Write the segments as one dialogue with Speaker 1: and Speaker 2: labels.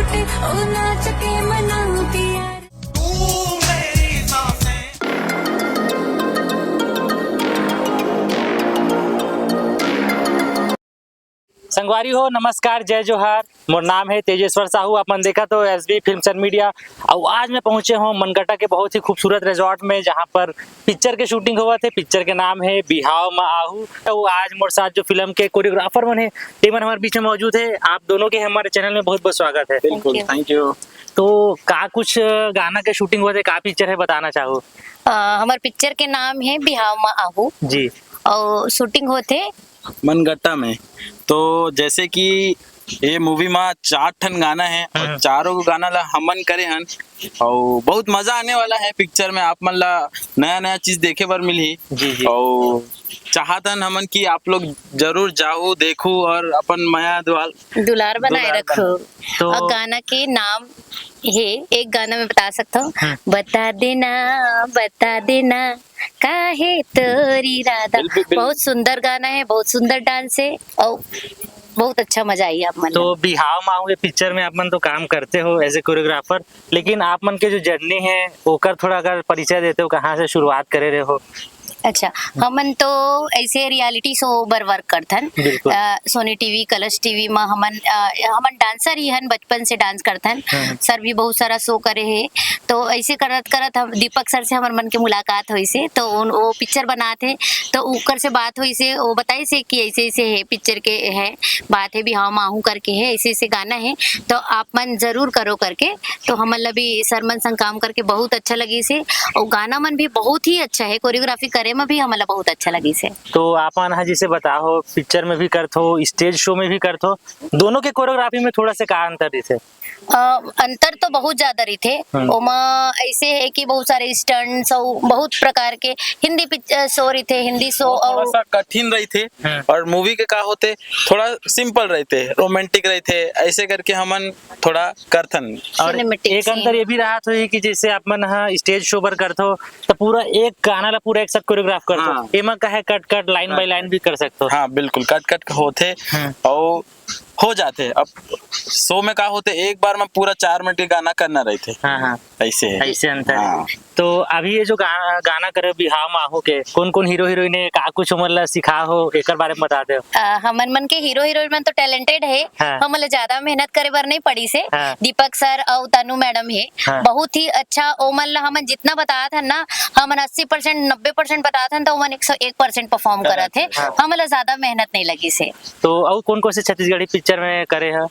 Speaker 1: के ओ नाच के मनाऊं प्यार।
Speaker 2: संगवारी हो, नमस्कार, जय जोहार। मोर नाम है तेजेश्वर साहू। अपन देखा तो एसबी फिल्म्स एंड मीडिया। और आज मैं पहुंचे हूं मनगटा के बहुत ही खूबसूरत रिजॉर्ट में, जहां पर पिक्चर के शूटिंग हुआ थे। पिक्चर के नाम है बिहाव मा आहू। तो आज मोर साथ जो फिल्म के कोरियोग्राफर मन है तेमन हमारे बीच में मौजूद है। आप दोनों के हमारे चैनल में बहुत बहुत स्वागत है।
Speaker 3: बिल्कुल, थैंक यू।
Speaker 2: तो का कुछ गाना के शूटिंग हुआ थे, का पिक्चर है बताना चाहो?
Speaker 4: हमारे पिक्चर के नाम है बिहाव मा आहू
Speaker 2: जी।
Speaker 4: और शूटिंग होते
Speaker 3: मनगट्टा में। तो जैसे कि ये मूवी में 4 ठन गाना है और चारों को गाना ला हमन करे हन और बहुत मजा आने वाला है। पिक्चर में आप मन ला नया नया चीज देखे बर मिली।
Speaker 2: जी जी।
Speaker 3: और चाहतन हमन कि आप लोग जरूर जाओ देखो और अपन माया
Speaker 4: दुलार बनाए रखो।
Speaker 2: तो
Speaker 4: और गाना के नाम है, एक गाना मैं बता सकता हूँ। बता देना काहे तोरी राधा। बहुत सुंदर गाना है, बहुत सुंदर डांस है और बहुत अच्छा मजा आई आप मन।
Speaker 2: तो बिहाव माहू के पिक्चर में आप मन तो काम करते हो एज ए कोरियोग्राफर, लेकिन आप मन के जो जर्नी है ओकर थोड़ा अगर परिचय देते हो, कहाँ से शुरुआत करे रहे हो?
Speaker 4: अच्छा, हमन तो ऐसे रियलिटी शो बर वर्क करथन। सोनी टीवी, कलर्स टीवी में हमन डांसर ही हन, बचपन से डांस करथन। सर भी बहुत सारा शो करे है। तो ऐसे करत करत हम दीपक सर से हमार मन के मुलाकात हुई से, तो वो पिक्चर बनाते तो ऊकर से बात हुई से, वो बताई से कि ऐसे ऐसे है पिक्चर के है बात है, बिहाव माहू करके है, ऐसे ऐसे गाना है, तो आप मन जरूर करो करके। तो हमन भी सर मन संग काम करके बहुत अच्छा लगी से, और गाना मन भी बहुत ही अच्छा है, कोरियोग्राफी करे में भी हमारा बहुत अच्छा लगी से।
Speaker 2: तो आप मन जिसे बताओ पिक्चर में भी करते हो, स्टेज शो में भी करते हो, दोनों के कोरियोग्राफी में थोड़ा सा का अंतर है?
Speaker 4: अंतर तो बहुत ज्यादा रही थे। ओमा ऐसे है कि बहुत सारे स्टंट्स और बहुत प्रकार के हिंदी शो रही थे, हिंदी शो
Speaker 3: थोड़ा सा कठिन रही थे और मूवी के का होते थोड़ा सिंपल रहते, रोमांटिक रहते, ऐसे करके हमन थोड़ा करथन।
Speaker 2: और एक अंतर ये भी रहा तो कि जैसे आप मन स्टेज शो पर करते हो तो पूरा एक गाना ला पूरा एक साथ कोरियोग्राफ करते हो, एमा का है cut cut line by line भी कर सकते हो।
Speaker 3: हाँ बिल्कुल, कट कट होते और हो जाते। अब शो में का होते एक बार में पूरा 4 मिनट के गाना करना रहते।
Speaker 2: हाँ,
Speaker 3: ऐसे है।
Speaker 2: ऐसे अंतर है। तो अभी ये जो गाना करे बिहाव माहू के, कौन कौन हीरो हीरोइन है, का कुछ मतलब सिखा हो एकर बारे में बता दो।
Speaker 4: हमन मन के हीरो हीरोइन मन तो टैलेंटेड है। हमन ज्यादा मेहनत करे बर नहीं पड़ी से। दीपक सर और तनु मैडम है, बहुत ही अच्छा। ओमन ला हमन जितना बताया था ना, हमन 80% 90% बताया था, तो ओमन 101% परफॉर्म करा थे। हमन ज्यादा मेहनत नहीं लगी से।
Speaker 2: तो और कौन कौन से छत्तीसगढ़ी पिक्चर में करे है?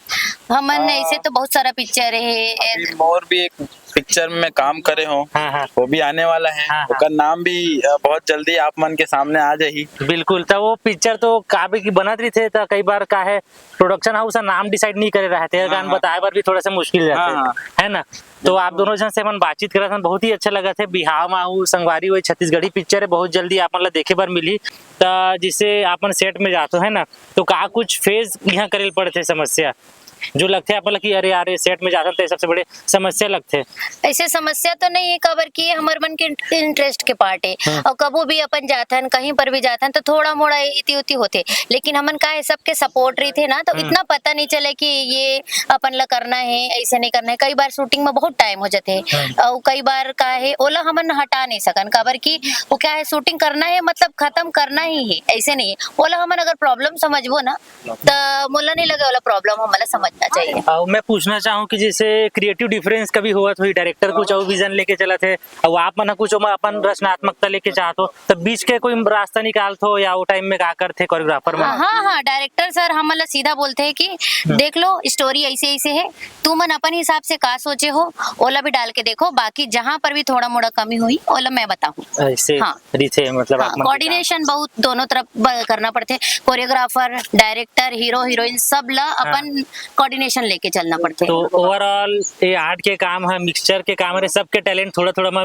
Speaker 4: हमन ऐसे तो बहुत सारा पिक्चर है।
Speaker 3: मोर भी एक पिक्चर में काम करे हो, वो भी आने वाला है। उसका नाम भी बहुत जल्दी आप मन के सामने आ जाही।
Speaker 2: बिल्कुल। तो वो पिक्चर तो काबे की बनत रही थे, तो कई बार का है प्रोडक्शन हाउस नाम डिसाइड नहीं करे रहे थे, गान बताए बार भी थोड़ा सा मुश्किल रहते है ना। तो आप दोनों जन से मन बातचीत करा था, बहुत ही अच्छा लगा था। बिहाव माहू संगवारी वही छत्तीसगढ़ी पिक्चर है, बहुत जल्दी आप मतलब देखे बार मिली। तो जिससे आपन सेट में जाते है ना, तो का कुछ फेज यहाँ करे पड़ते समस्या जो लगते हैं कि अरे यार सेट में जाते सबसे बड़े समस्या लगते?
Speaker 4: ऐसे समस्या तो नहीं है, कबर की हमारे मन के इंटरेस्ट के पार्ट है। और कबो भी अपन जाथन, कहीं पर भी जाथन, तो थोड़ा मोड़ा इति उति होते, लेकिन हमन का है सबके सपोर्ट रही थे ना, तो इतना पता नहीं चले कि ये अपन ला करना है, ऐसे नहीं करना है। कई बार शूटिंग में बहुत टाइम हो जाते और कई बार का है ओला हमन हटा नहीं सकन, कबर की वो क्या है शूटिंग करना है मतलब खत्म करना ही है, ऐसे नहीं है। ओला हमन अगर प्रॉब्लम समझबो ना, तो मोला नहीं लगे वाला प्रॉब्लम हमारा समझना चाहिए।
Speaker 2: मैं पूछना चाहूँ कि जैसे क्रिएटिव डिफरेंस कभी हुआ तो डायरेक्टर कुछ और विजन लेके चला थे और आप मन कुछ अपन रचनात्मकता लेके चाहते हो, तो बीच के कोई रास्ता निकालते हो या वो टाइम में क्या करते कोरियोग्राफर में?
Speaker 4: हाँ, डायरेक्टर सर हमारा सीधा बोलते हैं कि देख लो स्टोरी ऐसे ऐसे है, तू मन अपन हिसाब से का सोचे हो ओला भी डाल के देखो, बाकी जहाँ पर भी थोड़ा मोड़ा कमी हुई ओला मैं बताऊँ।
Speaker 2: ऐसे रीते मतलब
Speaker 4: कोऑर्डिनेशन बहुत दोनों तरफ करना पड़ते, कोरियोग्राफर, डायरेक्टर, हीरो हीरोइन सब ला अपन कोऑर्डिनेशन लेके चलना पड़ते।
Speaker 2: तो ओवरऑल ये आर्ट के काम है, मिक्सचर के काम है, सबके टैलेंट थोड़ा थोड़ा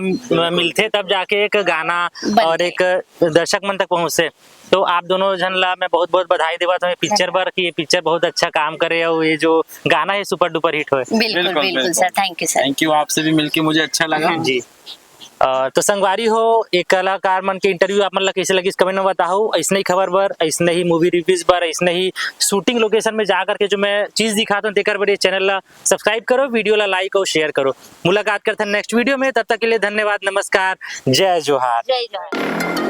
Speaker 2: मिलते तब जाके एक गाना और एक दर्शक मन तक पहुँचे। तो आप दोनों जन ला मैं बहुत बहुत बधाई देवा तुम्हें पिक्चर पर कि ये पिक्चर बहुत अच्छा काम करे और ये जो गाना है सुपर डुपर हिट हो।
Speaker 4: बिल्कुल बिल्कुल sir, thank you sir.
Speaker 3: Thank you, आपसे भी मिलके मुझे अच्छा लगा जी।
Speaker 2: तो संगवारी हो एक कलाकार मन के इंटरव्यू आप मन ला कैसे लगी कमेंट में बताओ। ऐसने ही खबर बर, ऐसने ही मूवी रिव्यूज बर, ऐसने ही शूटिंग लोकेशन में जा करके जो मैं चीज दिखाता हूँ तेकर बड़े चैनल ला सब्सक्राइब करो, वीडियो ला लाइक और शेयर करो। मुलाकात करते हैं नेक्स्ट वीडियो में, तब तक के लिए धन्यवाद, नमस्कार, जय जोहार।
Speaker 4: जय जय।